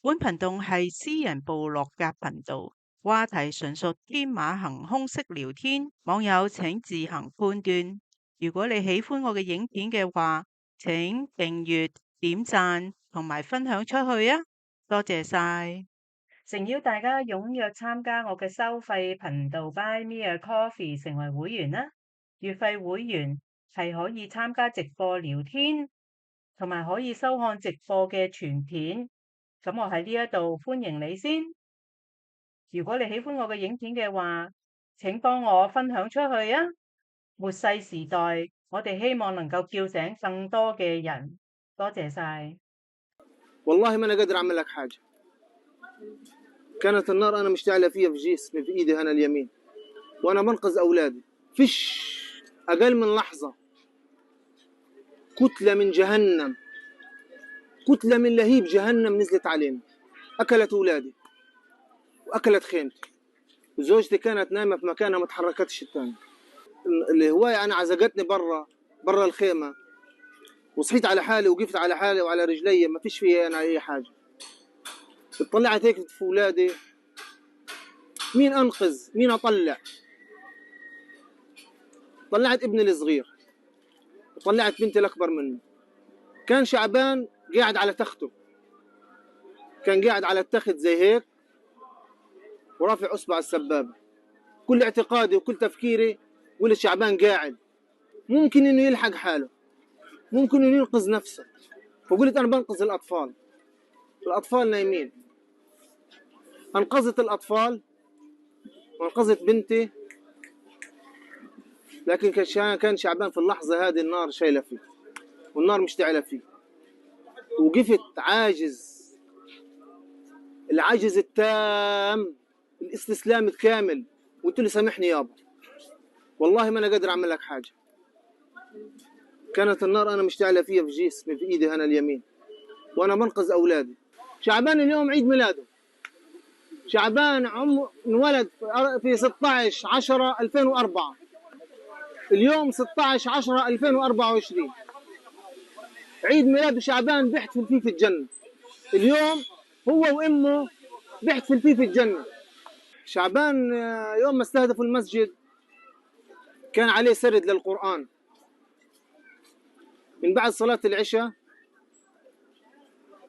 本頻道係私人部落格頻道，話題純屬天馬行空式聊天，網友請自行判斷。如果你喜歡我嘅影片嘅話，請訂閱、點讚同埋分享出去啊！多謝晒！誠邀大家踴躍參加我嘅收費頻道 Buy Me a Coffee 成為會員啦！月費會員係可以參加直播聊天，同埋可以收看直播嘅全片。咁我喺呢一度歡迎你先。如果你喜歡我嘅影片嘅話，請幫我分享出去啊！末世時代，我哋希望能夠叫醒更多嘅人。多謝晒。والله ما أنا قادر أعمل لك حاجة. كانت النار أنا مشتعلة فيها في جسمي في إيدي أنا اليمين وأنا بنقذ أولادي. فيش أقل من لحظة كتلة من جهنم، كتلة من لهيب جهنم نزلت علينا، أكلت أولادي وأكلت خيمتي، وزوجتي كانت نايمة في مكانها ما تحركتش الثاني. الهواية أنا عزقتني برا الخيمة، وصحيت على حالي وقفت على حالي وعلى رجلي، ما فيش فيها أنا أي حاجة. طلعت هيك في أولادي، مين أنقذ؟ مين أطلع؟ طلعت ابني الصغير وطلعت بنتي الأكبر منه. كان شعبان قاعد على تخته، كان قاعد على التخت زي هيك ورافع أصبع السبابة. كل اعتقادي وكل تفكيري قلت شعبان قاعد، ممكن إنه يلحق حاله، ممكن إنه ينقذ نفسه. فقلت أنا بنقذ الأطفال نايمين. أنقذت الأطفال وأنقذت بنتي، لكن كان شعبان في اللحظة هذه النار شايلة فيه والنار مشتعلة فيه. وقفت عاجز، العجز التام، الاستسلام الكامل، وقلت له سامحني يابا، والله ما أنا قادر أعمل لك حاجة. كانت النار أنا مشتعلة فيها في جسمي في إيدي أنا اليمين وأنا بنقذ أولادي. شعبان اليوم عيد ميلاده. شعبان انولد في 16/10/2004، اليوم 16/10/2024، عيد ميلاد شعبان بيحتفل فيه في الجنة. اليوم هو وأمه بيحتفل فيه في الجنة. شعبان يوم ما استهدفوا المسجد كان عليه سرد للقرآن. من بعد صلاة العشاء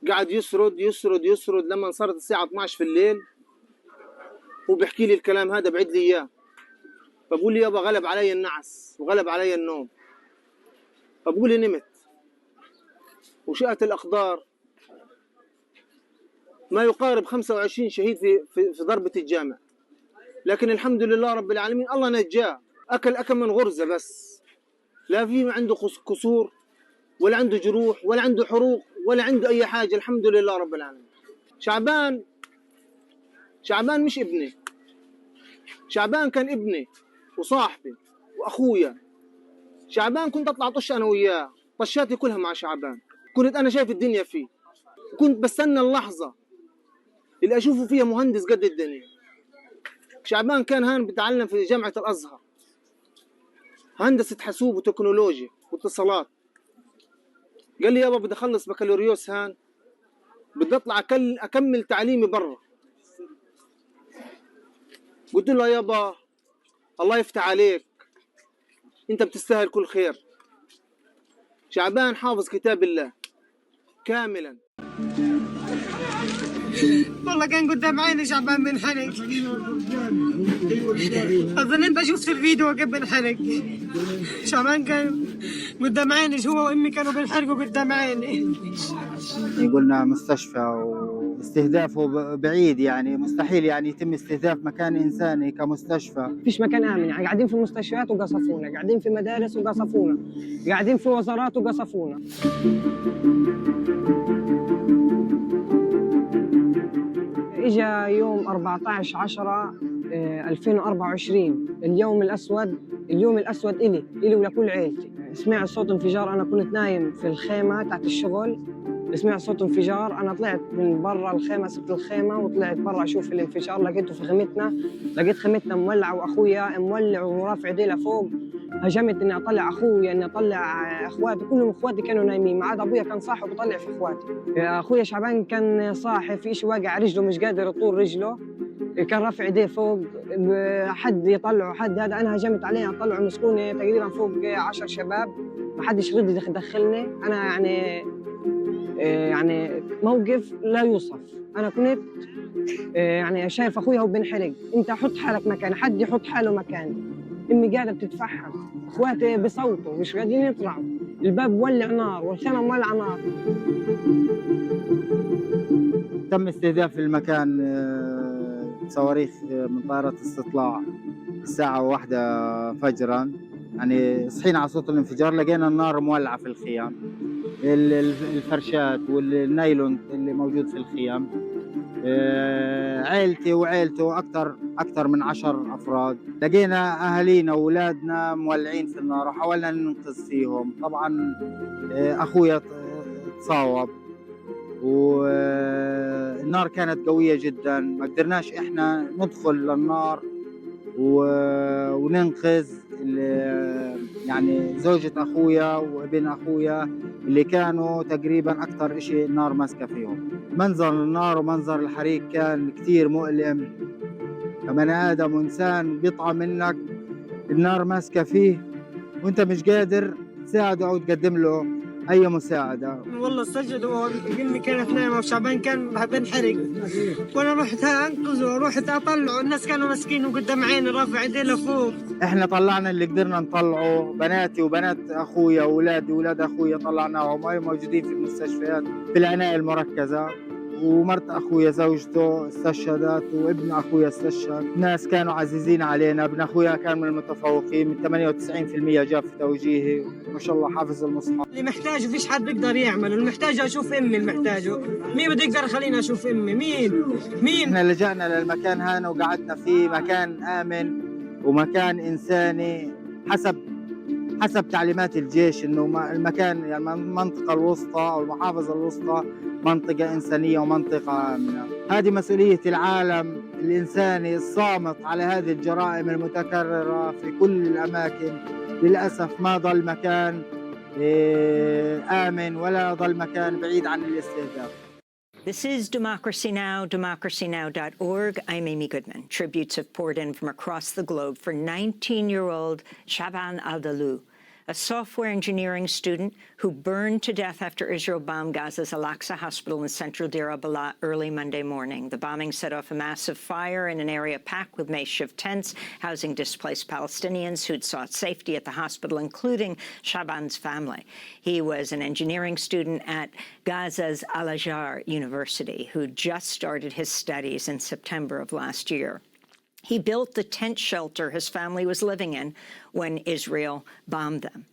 قاعد يسرد لما صارت الساعة 12 في الليل، وبيحكي لي الكلام هذا، بعد لي إياه. فبقول لي يابا غلب علي النعس وغلب علي النوم. فبقول لي نمت، وشاءت الأقدار ما يقارب 25 شهيد في ضربة الجامع، لكن الحمد لله رب العالمين الله نجاه. أكل من غرزة بس، لا في عنده كسور ولا عنده جروح ولا عنده حروق ولا عنده أي حاجة، الحمد لله رب العالمين. شعبان مش ابني، شعبان كان ابني وصاحبي وأخويا. شعبان كنت أطلع طش أنا وياه، طشاتي كلها مع شعبان، كنت أنا شايف الدنيا فيه، كنت بستنى اللحظة اللي أشوفه فيها مهندس قد الدنيا. شعبان كان هان بتعلم في جامعة الأزهر هندسة حاسوب وتكنولوجيا واتصالات. قال لي يابا بدي أخلص بكالوريوس هان، بدي أطلع أكمل تعليمي برا. قلت له يابا الله يفتح عليك، أنت بتستاهل كل خير. شعبان حافظ كتاب الله كاملا. والله كان قدام عيني شعبان بنحرق، أظن أنت شفت الفيديو قبل بنحرق. شعبان كان قدام عيني، هو وأمي كانوا بنحرقوا قدام عيني. قلنا مستشفى واستهدافه بعيد، يعني مستحيل يعني يتم استهداف مكان إنساني كمستشفى. فيش مكان آمن، يعني قاعدين في مستشفيات وقصفونا، قاعدين في مدارس وقصفونا، قاعدين في وزارات وقصفونا. إجا يوم 14/10/2024 اليوم الأسود إلي ولكل عيلتي. سمعت صوت انفجار، أنا كنت نايم في الخيمة تحت الشغل، سمعت صوت انفجار. أنا طلعت من برا الخيمة، سبت الخيمة وطلعت برا أشوف الانفجار. لقيته في خيمتنا، لقيت خيمتنا مولعة وأخويا مولع ورافع إيديه لفوق. هجمت إني أطلع أخويا، إني أطلع إخواتي، كلهم إخواتي كانوا نايمين ما عدا أبويا كان صاحي وبطلع في إخواتي. أخويا شعبان كان صاحي، في إشي واقع رجله مش قادر يطول رجله، كان رافع ايديه فوق، حد يطلعه، حد هذا. انا هجمت عليه اطلعه، مسكوني تقريبا فوق 10 شباب، ما حدش رد يدخلني. انا يعني موقف لا يوصف. انا كنت يعني شايف اخويا هو بينحرق. انت حط حالك مكاني، حد يحط حاله مكاني. امي قاعده بتتفحم، اخواتي بصوتوا مش قادرين يطلعوا، الباب مولع نار والخيمه مولعه نار. تم استهداف المكان بصواريخ من طائرة استطلاع الساعة 1 فجرا. يعني صحينا على صوت الانفجار، لقينا النار مولعة في الخيام، الفرشات والنايلون اللي موجود في الخيام. عيلتي وعيلته أكثر من 10 أفراد. لقينا أهالينا وأولادنا مولعين في النار وحاولنا ننقذ فيهم. طبعا أخويا تصاوب والنار كانت قوية جدا، ما قدرناش إحنا ندخل للنار وننقذ يعني زوجة أخويا وابن أخويا اللي كانوا تقريبا أكثر إشي النار ماسكة فيهم. منظر النار ومنظر الحريق كان كتير مؤلم. كبني آدم وإنسان بيطعى منك، النار ماسكة فيه وأنت مش قادر تساعده أو تقدم له أي مساعدة. والله سجد، وامي كانت نايمه وشعبان كان بنحرق، وانا رحت انقذه ورحت اطلعه. الناس كانوا ماسكينه قدام عيني رافع ايديه لفوق. احنا طلعنا اللي قدرنا نطلعه، بناتي وبنات اخويا واولادي واولاد اخويا طلعناهم، هاي موجودين في المستشفيات في العنايه المركزه. ومرت اخويا زوجته استشهدت وابن اخويا استشهد. ناس كانوا عزيزين علينا. ابن اخويا كان من المتفوقين، من 98% جاب في توجيهي، ما شاء الله حافظ المصحف. اللي محتاجه فيش حد بيقدر يعمله، اللي محتاجه اشوف امي، اللي محتاجه مين بده يقدر يخليني اشوف امي؟ مين؟ احنا لجأنا للمكان هذا وقعدنا فيه، مكان امن ومكان انساني حسب تعليمات الجيش، انه المكان يعني المنطقه الوسطى او المحافظه الوسطى منطقه انسانيه ومنطقه امنه. هذه مسؤوليه العالم الانساني الصامت على هذه الجرائم المتكرره في كل الاماكن. للاسف ما ضل مكان امن ولا ضل مكان بعيد عن الاستهداف. This is Democracy Now!, democracynow.org. I'm Amy Goodman. Tributes have poured in from across the globe for 19-year-old Shaban Al-Dalu, a software engineering student who burned to death after Israel bombed Gaza's Al-Aqsa hospital in central Deir al-Balah early Monday morning. The bombing set off a massive fire in an area packed with makeshift tents housing displaced Palestinians who'd sought safety at the hospital, including Shaban's family. He was an engineering student at Gaza's Al-Aqsa University who just started his studies in September of last year. He built the tent shelter his family was living in when Israel bombed them.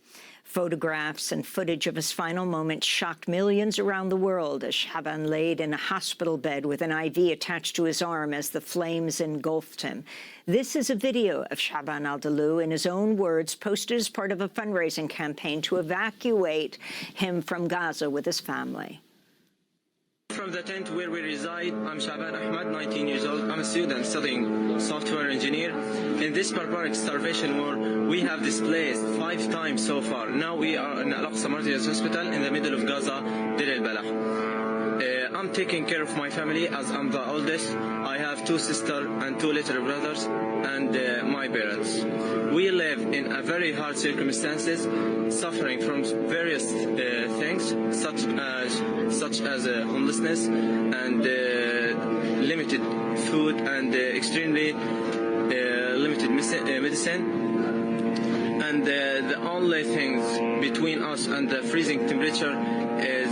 Photographs and footage of his final moments shocked millions around the world as Shaban laid in a hospital bed with an IV attached to his arm as the flames engulfed him. This is a video of Shaban Al-Dalu, in his own words, posted as part of a fundraising campaign to evacuate him from Gaza with his family. From the tent where we reside, I'm Shaban Ahmad, 19 years old. I'm a student studying software engineer. In this barbaric starvation war, we have displaced 5 times so far. Now we are in Al-Aqsa Martyrs Hospital in the middle of Gaza, Deir al-Balah. I'm taking care of my family as I'm the oldest. I have 2 sisters and 2 little brothers and my parents. We live in a very hard circumstances, suffering from various things such as homelessness and limited food and extremely limited medicine. And the only things between us and the freezing temperature is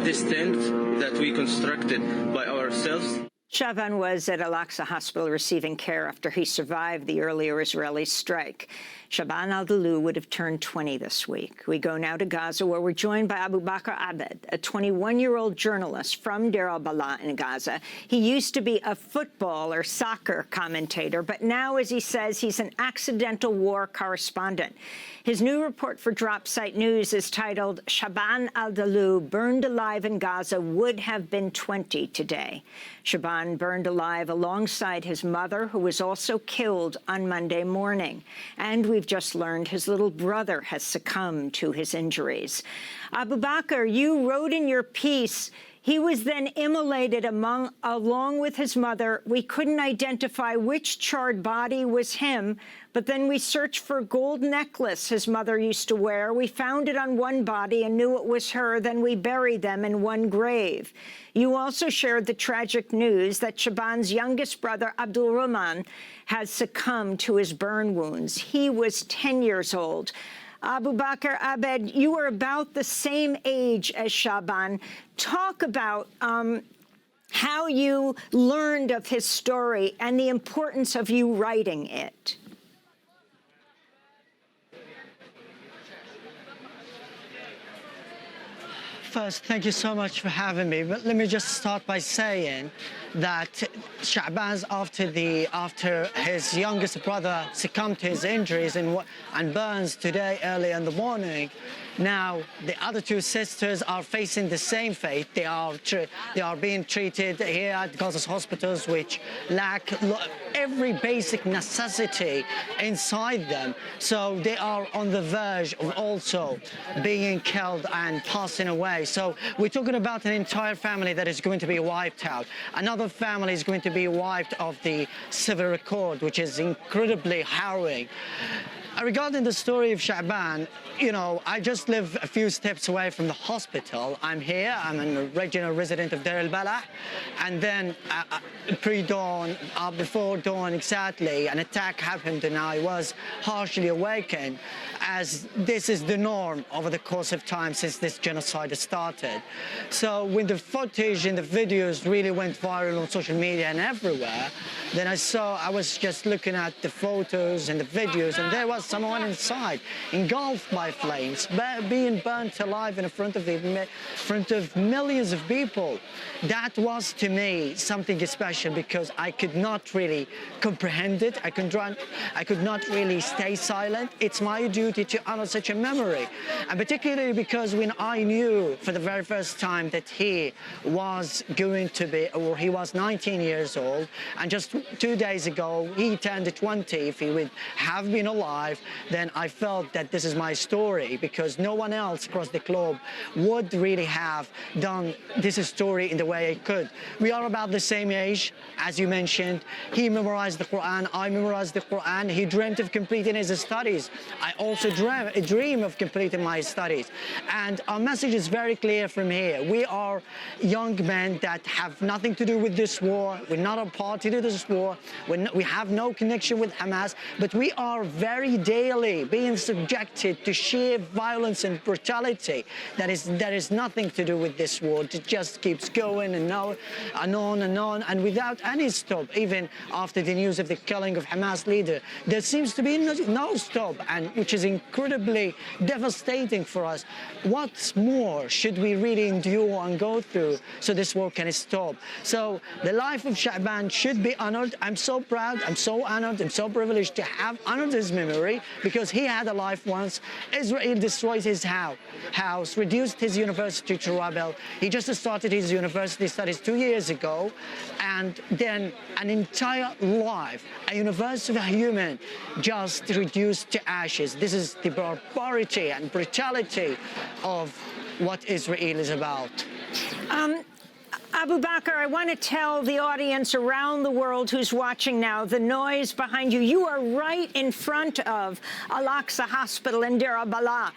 this tent that we constructed by ourselves. Shaban was at Al-Aqsa hospital receiving care after he survived the earlier Israeli strike. Shaban al-Dalu would have turned 20 this week. We go now to Gaza, where we're joined by Abu Bakr Abed, a 21-year-old journalist from Deir al-Balah in Gaza. He used to be a football or soccer commentator, but now, as he says, he's an accidental war correspondent. His new report for Drop Site News is titled, Shaban al-Dalu burned alive in Gaza would have been 20 today. Shaban burned alive alongside his mother, who was also killed on Monday morning. And we've just learned his little brother has succumbed to his injuries. Abu Bakr, you wrote in your piece, he was then immolated along with his mother. We couldn't identify which charred body was him, but then we searched for a gold necklace his mother used to wear. We found it on one body and knew it was her. Then we buried them in one grave. You also shared the tragic news that Shaban's youngest brother, Abdul Rahman, has succumbed to his burn wounds. He was 10 years old. Abu Bakr Abed, you were about the same age as Shaban. Talk about how you learned of his story and the importance of you writing it. First, thank you so much for having me. But let me just start by saying that Shaban's after his youngest brother succumbed to his injuries and burns today early in the morning. Now, the other two sisters are facing the same fate. They are being treated here at Gaza's hospitals, which lack every basic necessity inside them. So they are on the verge of also being killed and passing away. So we're talking about an entire family that is going to be wiped out. Another family is going to be wiped off the civil record, which is incredibly harrowing. Regarding the story of Shaban, you know, I just live a few steps away from the hospital. I'm here, I'm a regional resident of Deir al-Balah, and then pre-dawn, before dawn exactly, an attack happened and I was harshly awakened, as this is the norm over the course of time since this genocide started. So when the footage and the videos really went viral on social media and everywhere, then I was just looking at the photos and the videos, and there was someone inside, engulfed by flames, being burnt alive in front of millions of people. That was, to me, something special because I could not really comprehend it. I could not really stay silent. It's my duty to honor such a memory, and particularly because when I knew for the very first time that he was going to be, or he was 19 years old, and just 2 days ago he turned 20, if he would have been alive, then I felt that this is my story, because no one else across the globe would really have done this story in the way I could. We are about the same age, as you mentioned. He memorized the Quran, I memorized the Quran. He dreamt of completing his studies. I also dream of completing my studies. And our message is very clear from here. We are young men that have nothing to do with this war. We're not a party to this war. We have no connection with Hamas, but we are very daily being subjected to sheer violence and brutality that is nothing to do with this war. It just keeps going and on and on, and without any stop. Even after the news of the killing of Hamas leader, there seems to be no stop, and which is incredibly devastating for us. What more should we really endure and go through so this war can stop? So the life of Shaban should be honored. I'm so proud, I'm so honored, I'm so privileged to have honored his memory, because he had a life once. Israel destroyed his house, reduced his university to rubble. He just started his university studies 2 years ago, and then an entire life, a universe of a human, just reduced to ashes. This is the barbarity and brutality of what Israel is about. Abu Bakr, I want to tell the audience around the world who's watching now, the noise behind you. You are right in front of Al-Aqsa Hospital in Deir al-Balah,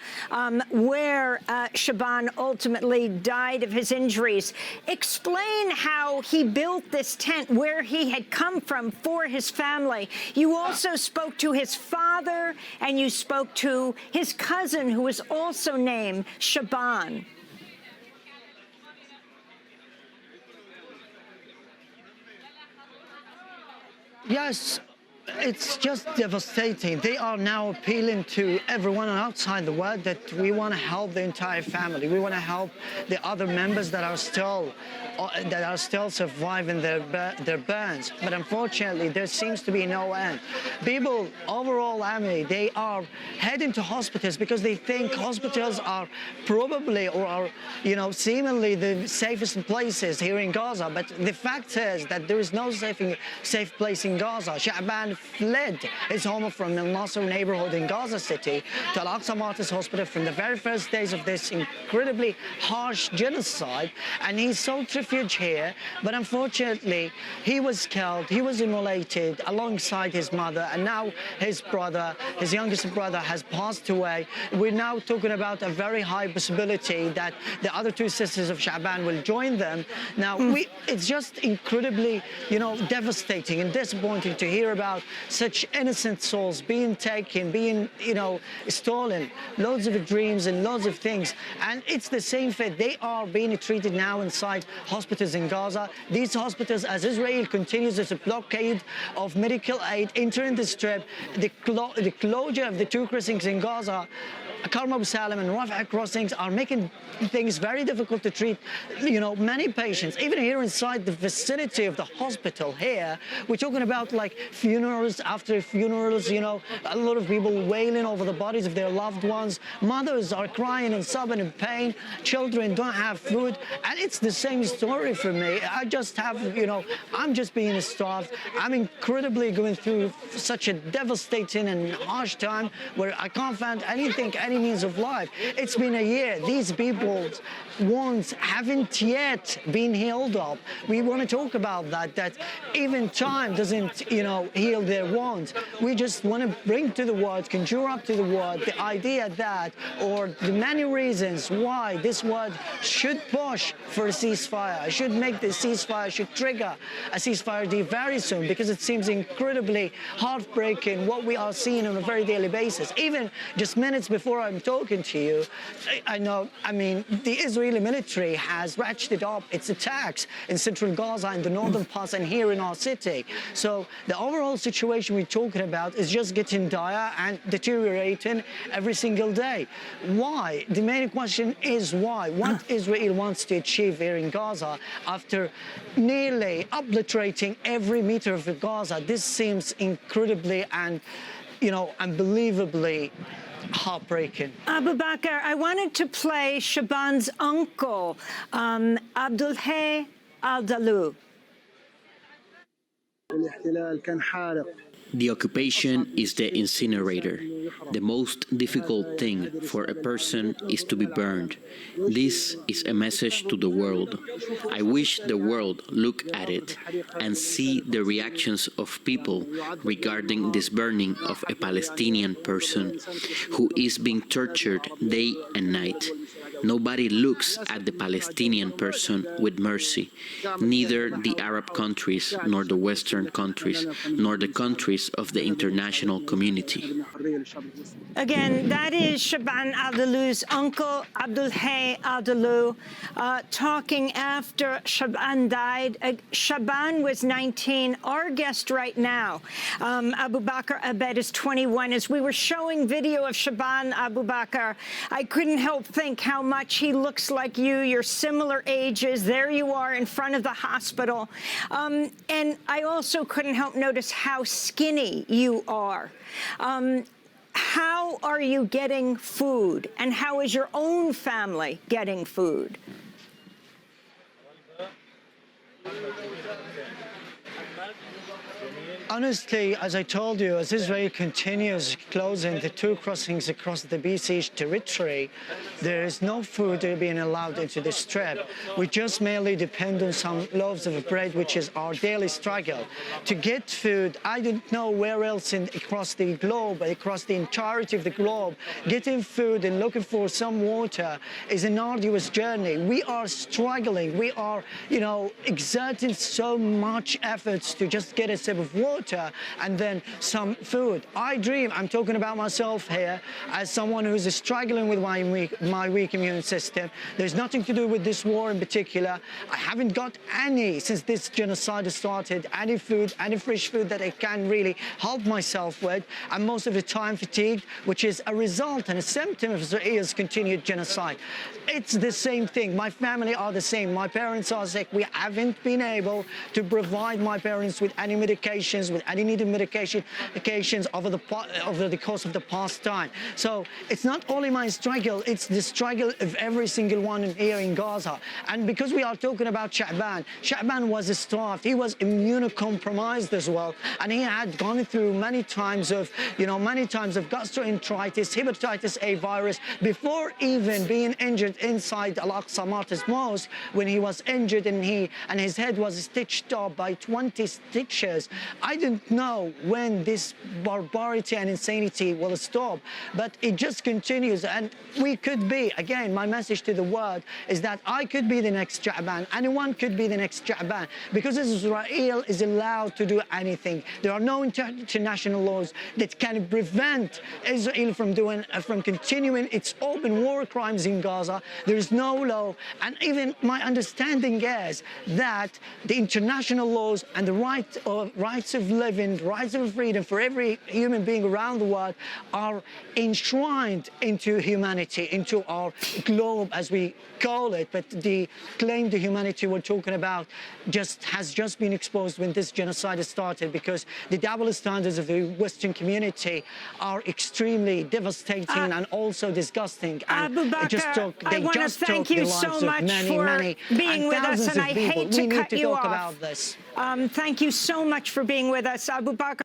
where Shaban ultimately died of his injuries. Explain how he built this tent, where he had come from for his family. You also spoke to his father, and you spoke to his cousin, who was also named Shaban. Yes, it's just devastating. They are now appealing to everyone outside the world that we want to help the entire family. We want to help the other members that are still surviving their burns. But unfortunately, there seems to be no end. People overall, they are heading to hospitals because they think hospitals are probably or are, seemingly the safest places here in Gaza. But the fact is that there is no safe place in Gaza. Shaban fled his home from Al-Nasr neighborhood in Gaza City to Al-Aqsa Martyrs Hospital from the very first days of this incredibly harsh genocide, and he sought refuge here. But unfortunately, he was killed, he was immolated alongside his mother, and now his brother, his youngest brother, has passed away. We're now talking about a very high possibility that the other two sisters of Shaban will join them. Now, it's just incredibly, devastating and disappointing to hear about such innocent souls being taken, being, stolen, loads of dreams and loads of things. And it's the same fate. They are being treated now inside hospitals in Gaza. These hospitals, as Israel continues its blockade of medical aid entering the Strip, the closure of the two crossings in Gaza, Karm Abu Salam and Rafah crossings, are making things very difficult to treat, many patients. Even here inside the vicinity of the hospital here, we're talking about like funerals after funerals, a lot of people wailing over the bodies of their loved ones. Mothers are crying and sobbing in pain. Children don't have food. And it's the same story for me. I just have, I'm just being starved. I'm incredibly going through such a devastating and harsh time where I can't find anything, any means of life. It's been a year. These people's wounds haven't yet been healed up. We want to talk about that even time doesn't, heal their wounds. We just want to bring to the world, conjure up to the world the idea that, or the many reasons why this world should push for a ceasefire, should make the ceasefire, should trigger a ceasefire deal very soon, because it seems incredibly heartbreaking what we are seeing on a very daily basis. Even just minutes before I'm talking to you, the Israeli military has ratcheted up its attacks in central Gaza and the northern parts and here in our city. So the overall situation we're talking about is just getting dire and deteriorating every single day. Why? The main question is why? What Israel wants to achieve here in Gaza after nearly obliterating every meter of Gaza. This seems incredibly and, unbelievably heartbreaking. Abu Bakr, I wanted to play Shaban's uncle, Abdulhay Al-Dalu. The occupation is the incinerator. The most difficult thing for a person is to be burned. This is a message to the world. I wish the world look at it and see the reactions of people regarding this burning of a Palestinian person who is being tortured day and night. Nobody looks at the Palestinian person with mercy, neither the Arab countries, nor the Western countries, nor the countries of the international community. Again, that is Shaban Al-Dalu's uncle, Abdulhay Al-Dalu, talking after Shaban died. Shaban was 19. Our guest right now, Abu Bakr Abed, is 21. As we were showing video of Shaban, Abu Bakr, I couldn't help think how much he looks like you. You're similar ages. There you are in front of the hospital. And I also couldn't help notice how skinny you are. How are you getting food? And how is your own family getting food? Honestly, as I told you, as Israel continues closing the two crossings across the besieged territory, there is no food being allowed into the Strip. We just merely depend on some loaves of bread, which is our daily struggle. To get food, I don't know where else across the globe, across the entirety of the globe, getting food and looking for some water is an arduous journey. We are struggling. We are, exerting so much effort, minutes to just get a sip of water and then some food. I'm talking about myself here as someone who's struggling with my weak immune system. There's nothing to do with this war in particular. I haven't got any, since this genocide started, any food, any fresh food that I can really help myself with. I'm most of the time fatigued, which is a result and a symptom of Israel's continued genocide. It's the same thing. My family are the same. My parents are sick. We haven't been able to provide my parents with any medications, with any needed medications over the course of the past time. So it's not only my struggle, it's the struggle of every single one here in Gaza. And because we are talking about Shaban was starved. He was immunocompromised as well. And he had gone through many times of gastroenteritis, hepatitis A virus, before even being injured inside Al-Aqsa Martyrs Mosque, when he was injured and his head was stitched up by 20 stitches. I don't know when this barbarity and insanity will stop, but it just continues. And we could be, again, my message to the world is that I could be the next Shaban. Anyone could be the next Shaban, because Israel is allowed to do anything. There are no international laws that can prevent Israel from continuing its open war crimes in Gaza. There is no law, and even my understanding is that the international laws and the rights of living, rights of freedom for every human being around the world are enshrined into humanity, into our globe, as we call it. But the claim to humanity we're talking about has just been exposed when this genocide started, because the double standards of the Western community are extremely devastating and also disgusting. And Abu Bakr, I want to thank you so much for being with us, and I hate to cut you off. We need to talk about this. Thank you so much for being with us, Abu Bakr.